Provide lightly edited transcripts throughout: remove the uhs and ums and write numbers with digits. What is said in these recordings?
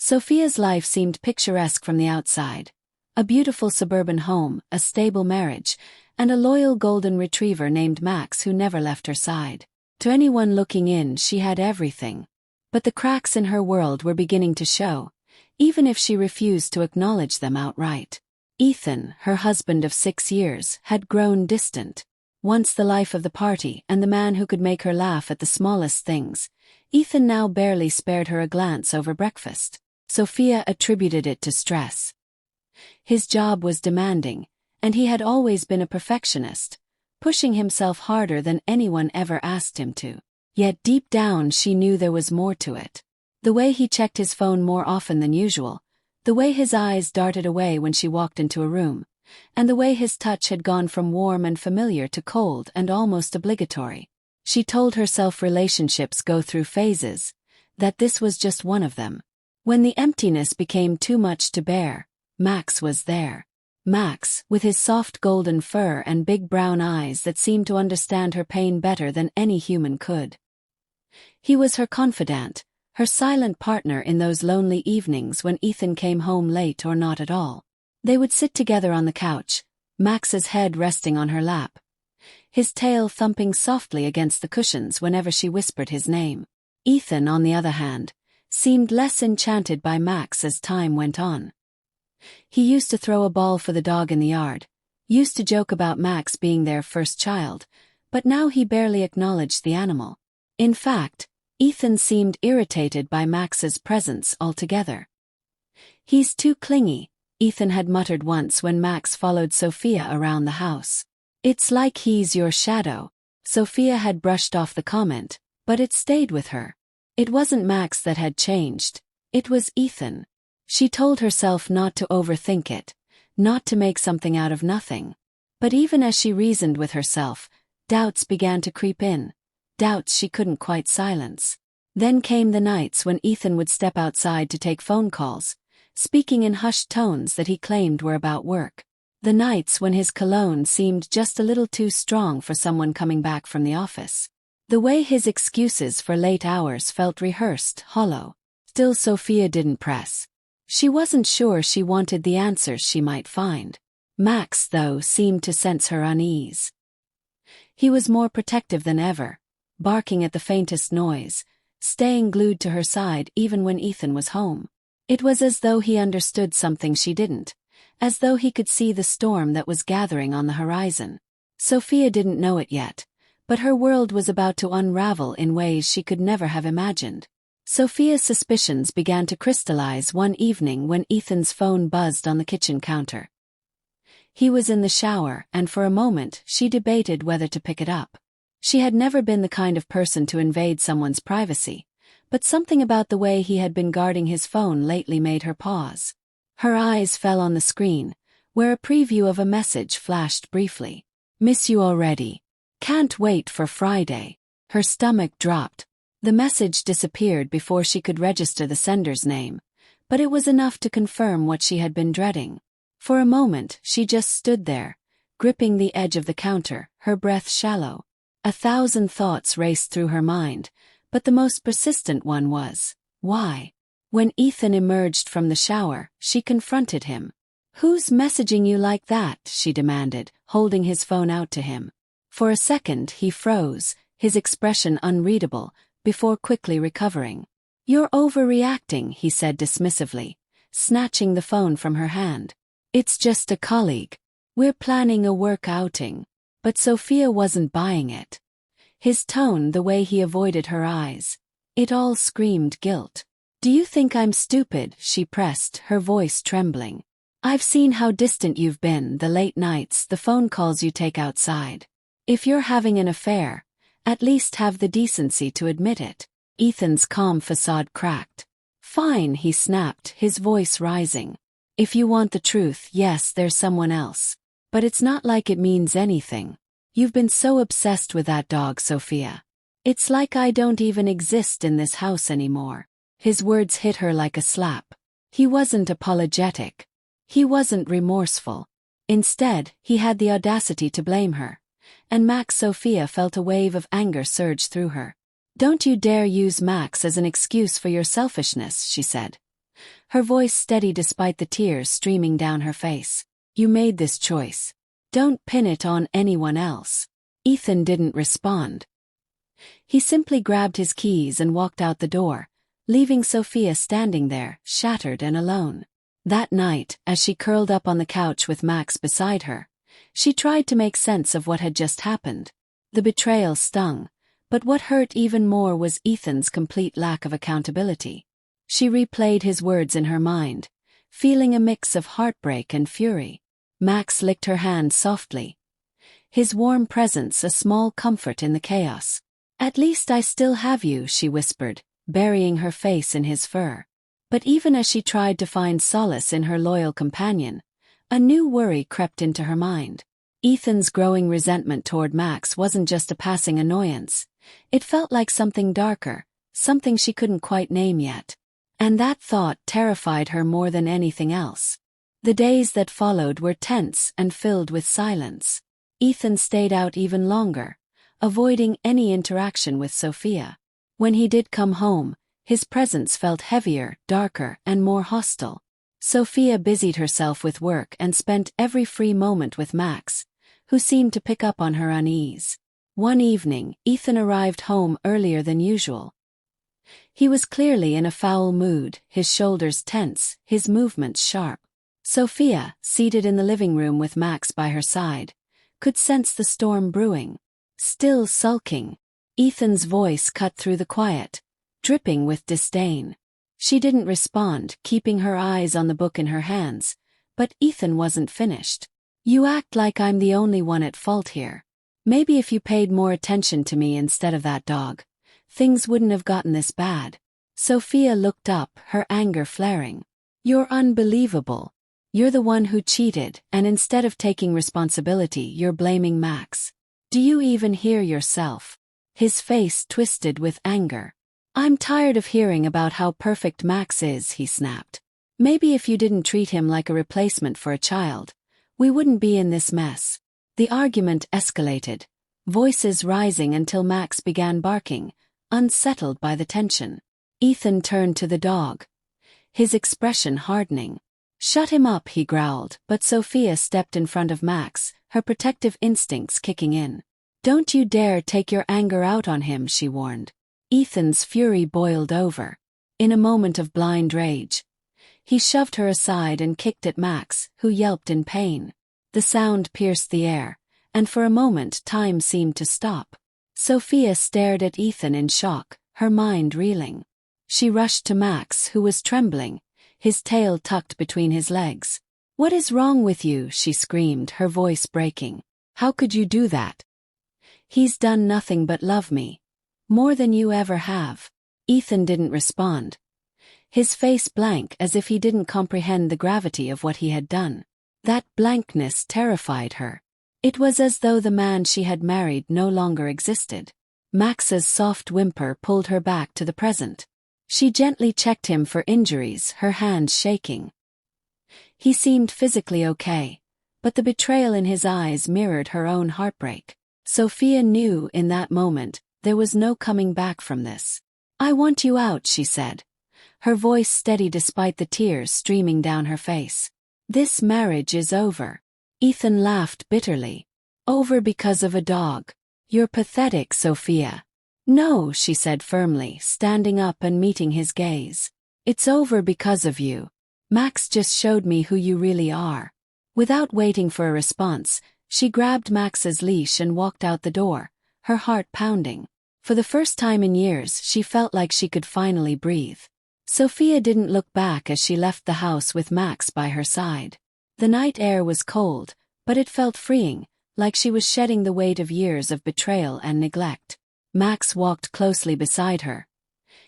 Sophia's life seemed picturesque from the outside. A beautiful suburban home, a stable marriage, and a loyal golden retriever named Max who never left her side. To anyone looking in, she had everything. But the cracks in her world were beginning to show, even if she refused to acknowledge them outright. Ethan, her husband of 6 years, had grown distant. Once the life of the party and the man who could make her laugh at the smallest things, Ethan now barely spared her a glance over breakfast. Sophia attributed it to stress. His job was demanding, and he had always been a perfectionist, pushing himself harder than anyone ever asked him to. Yet deep down she knew there was more to it. The way he checked his phone more often than usual, the way his eyes darted away when she walked into a room, and the way his touch had gone from warm and familiar to cold and almost obligatory. She told herself relationships go through phases, that this was just one of them. When the emptiness became too much to bear, Max was there. Max, with his soft golden fur and big brown eyes that seemed to understand her pain better than any human could. He was her confidant, her silent partner in those lonely evenings when Ethan came home late or not at all. They would sit together on the couch, Max's head resting on her lap, his tail thumping softly against the cushions whenever she whispered his name. Ethan, on the other hand, seemed less enchanted by Max as time went on. He used to throw a ball for the dog in the yard, used to joke about Max being their first child, but now he barely acknowledged the animal. In fact, Ethan seemed irritated by Max's presence altogether. "He's too clingy," Ethan had muttered once when Max followed Sophia around the house. "It's like he's your shadow." Sophia had brushed off the comment, but it stayed with her. It wasn't Max that had changed, it was Ethan. She told herself not to overthink it, not to make something out of nothing. But even as she reasoned with herself, doubts began to creep in, doubts she couldn't quite silence. Then came the nights when Ethan would step outside to take phone calls, speaking in hushed tones that he claimed were about work. The nights when his cologne seemed just a little too strong for someone coming back from the office. The way his excuses for late hours felt rehearsed, hollow. Still Sophia didn't press. She wasn't sure she wanted the answers she might find. Max, though, seemed to sense her unease. He was more protective than ever, barking at the faintest noise, staying glued to her side even when Ethan was home. It was as though he understood something she didn't, as though he could see the storm that was gathering on the horizon. Sophia didn't know it yet, but her world was about to unravel in ways she could never have imagined. Sophia's suspicions began to crystallize one evening when Ethan's phone buzzed on the kitchen counter. He was in the shower, and for a moment she debated whether to pick it up. She had never been the kind of person to invade someone's privacy, but something about the way he had been guarding his phone lately made her pause. Her eyes fell on the screen, where a preview of a message flashed briefly. "Miss you already. Can't wait for Friday." Her stomach dropped. The message disappeared before she could register the sender's name, but it was enough to confirm what she had been dreading. For a moment she just stood there, gripping the edge of the counter, her breath shallow. 1,000 thoughts raced through her mind, but the most persistent one was, why? When Ethan emerged from the shower, she confronted him. "Who's messaging you like that?" she demanded, holding his phone out to him. For a second he froze, his expression unreadable, before quickly recovering. "You're overreacting," he said dismissively, snatching the phone from her hand. "It's just a colleague. We're planning a work outing." But Sophia wasn't buying it. His tone, the way he avoided her eyes, it all screamed guilt. "Do you think I'm stupid?" she pressed, her voice trembling. "I've seen how distant you've been, the late nights, the phone calls you take outside. If you're having an affair, at least have the decency to admit it." Ethan's calm facade cracked. "Fine," he snapped, his voice rising. "If you want the truth, yes, there's someone else. But it's not like it means anything. You've been so obsessed with that dog, Sophia. It's like I don't even exist in this house anymore." His words hit her like a slap. He wasn't apologetic. He wasn't remorseful. Instead, he had the audacity to blame her. And Sophia felt a wave of anger surge through her. "Don't you dare use Max as an excuse for your selfishness," she said. her voice steady despite the tears streaming down her face. "You made this choice. Don't pin it on anyone else." Ethan didn't respond. He simply grabbed his keys and walked out the door, leaving Sophia standing there, shattered and alone. That night, as she curled up on the couch with Max beside her, she tried to make sense of what had just happened. The betrayal stung, but what hurt even more was Ethan's complete lack of accountability. She replayed his words in her mind, feeling a mix of heartbreak and fury. Max licked her hand softly, his warm presence a small comfort in the chaos. "At least I still have you," she whispered, burying her face in his fur. But even as she tried to find solace in her loyal companion, a new worry crept into her mind. Ethan's growing resentment toward Max wasn't just a passing annoyance. It felt like something darker, something she couldn't quite name yet. And that thought terrified her more than anything else. The days that followed were tense and filled with silence. Ethan stayed out even longer, avoiding any interaction with Sophia. When he did come home, his presence felt heavier, darker, and more hostile. Sophia busied herself with work and spent every free moment with Max, who seemed to pick up on her unease. One evening, Ethan arrived home earlier than usual. He was clearly in a foul mood, his shoulders tense, his movements sharp. Sophia, seated in the living room with Max by her side, could sense the storm brewing. Still sulking, Ethan's voice cut through the quiet, dripping with disdain. She didn't respond, keeping her eyes on the book in her hands, but Ethan wasn't finished. "You act like I'm the only one at fault here. Maybe if you paid more attention to me instead of that dog, things wouldn't have gotten this bad." Sophia looked up, her anger flaring. "You're unbelievable. You're the one who cheated, and instead of taking responsibility, you're blaming Max. Do you even hear yourself?" His face twisted with anger. "I'm tired of hearing about how perfect Max is," he snapped. "Maybe if you didn't treat him like a replacement for a child, we wouldn't be in this mess." The argument escalated, voices rising until Max began barking, unsettled by the tension. Ethan turned to the dog, his expression hardening. "Shut him up," he growled, but Sophia stepped in front of Max, her protective instincts kicking in. "Don't you dare take your anger out on him," she warned. Ethan's fury boiled over. In a moment of blind rage, he shoved her aside and kicked at Max, who yelped in pain. The sound pierced the air, and for a moment time seemed to stop. Sophia stared at Ethan in shock, her mind reeling. She rushed to Max, who was trembling, his tail tucked between his legs. "What is wrong with you?" she screamed, her voice breaking. "How could you do that? He's done nothing but love me. More than you ever have." Ethan didn't respond, his face blank as if he didn't comprehend the gravity of what he had done. That blankness terrified her. It was as though the man she had married no longer existed. Max's soft whimper pulled her back to the present. She gently checked him for injuries, her hands shaking. He seemed physically okay, but the betrayal in his eyes mirrored her own heartbreak. Sophia knew in that moment there was no coming back from this. "I want you out," she said, her voice steady despite the tears streaming down her face. "This marriage is over." Ethan laughed bitterly. "Over because of a dog? You're pathetic, Sophia." "No," she said firmly, standing up and meeting his gaze. "It's over because of you. Max just showed me who you really are." Without waiting for a response, she grabbed Max's leash and walked out the door, her heart pounding. For the first time in years, she felt like she could finally breathe. Sophia didn't look back as she left the house with Max by her side. The night air was cold, but it felt freeing, like she was shedding the weight of years of betrayal and neglect. Max walked closely beside her,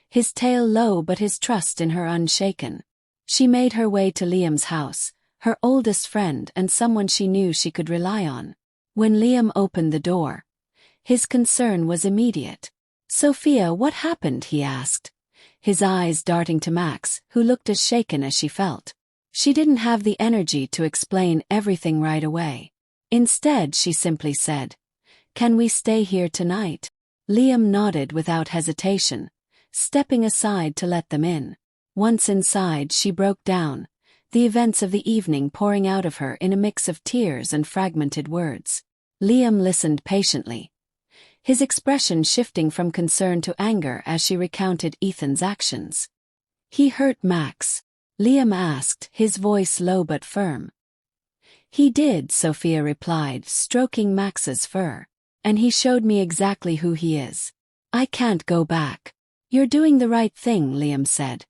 his tail low but his trust in her unshaken. She made her way to Liam's house, her oldest friend and someone she knew she could rely on. When Liam opened the door, his concern was immediate. "Sophia, what happened?" he asked, his eyes darting to Max, who looked as shaken as she felt. She didn't have the energy to explain everything right away. Instead, she simply said, "Can we stay here tonight?" Liam nodded without hesitation, stepping aside to let them in. Once inside, she broke down, the events of the evening pouring out of her in a mix of tears and fragmented words. Liam listened patiently, his expression shifting from concern to anger as she recounted Ethan's actions. "He hurt Max?" Liam asked, his voice low but firm. "He did," Sophia replied, stroking Max's fur. "And he showed me exactly who he is. I can't go back." "You're doing the right thing," Liam said,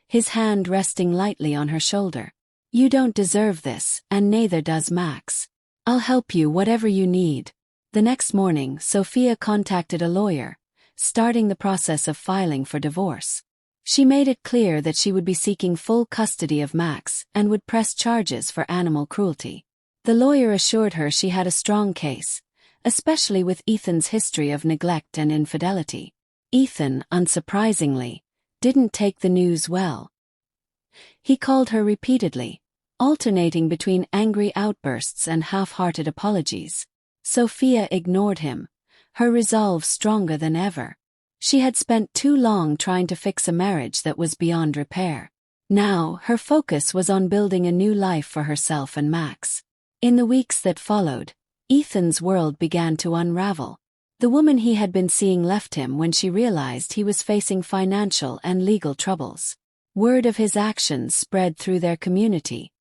his hand resting lightly on her shoulder. "You don't deserve this, and neither does Max. I'll help you whatever you need." The next morning, Sophia contacted a lawyer, starting the process of filing for divorce. She made it clear that she would be seeking full custody of Max and would press charges for animal cruelty. The lawyer assured her she had a strong case, especially with Ethan's history of neglect and infidelity. Ethan, unsurprisingly, didn't take the news well. He called her repeatedly, alternating between angry outbursts and half-hearted apologies. Sophia ignored him, her resolve stronger than ever. She had spent too long trying to fix a marriage that was beyond repair. Now, her focus was on building a new life for herself and Max. In the weeks that followed, Ethan's world began to unravel. The woman he had been seeing left him when she realized he was facing financial and legal troubles. Word of his actions spread through their community,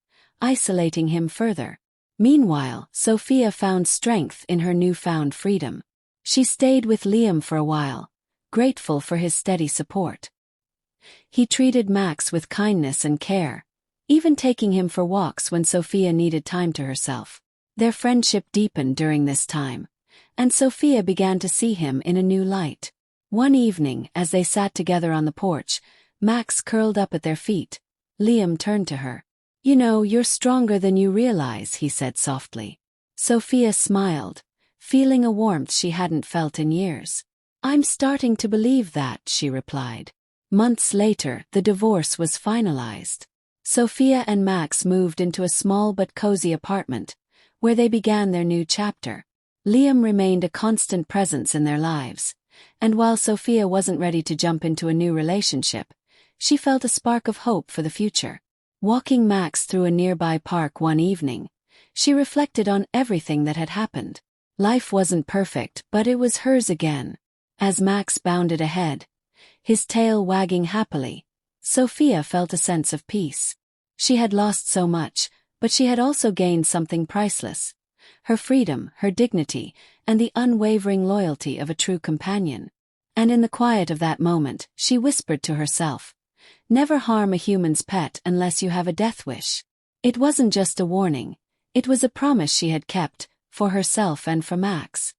isolating him further. Meanwhile, Sophia found strength in her newfound freedom. She stayed with Liam for a while, grateful for his steady support. He treated Max with kindness and care, even taking him for walks when Sophia needed time to herself. Their friendship deepened during this time, and Sophia began to see him in a new light. One evening, as they sat together on the porch, Max curled up at their feet. Liam turned to her. "You know, you're stronger than you realize," he said softly. Sophia smiled, feeling a warmth she hadn't felt in years. "I'm starting to believe that," she replied. Months later, the divorce was finalized. Sophia and Max moved into a small but cozy apartment, where they began their new chapter. Liam remained a constant presence in their lives, and while Sophia wasn't ready to jump into a new relationship, she felt a spark of hope for the future. Walking Max through a nearby park one evening, she reflected on everything that had happened. Life wasn't perfect, but it was hers again. As Max bounded ahead, his tail wagging happily, Sophia felt a sense of peace. She had lost so much, but she had also gained something priceless: her freedom, her dignity, and the unwavering loyalty of a true companion. And in the quiet of that moment, she whispered to herself, "Never harm a human's pet unless you have a death wish." It wasn't just a warning, it was a promise she had kept, for herself and for Max.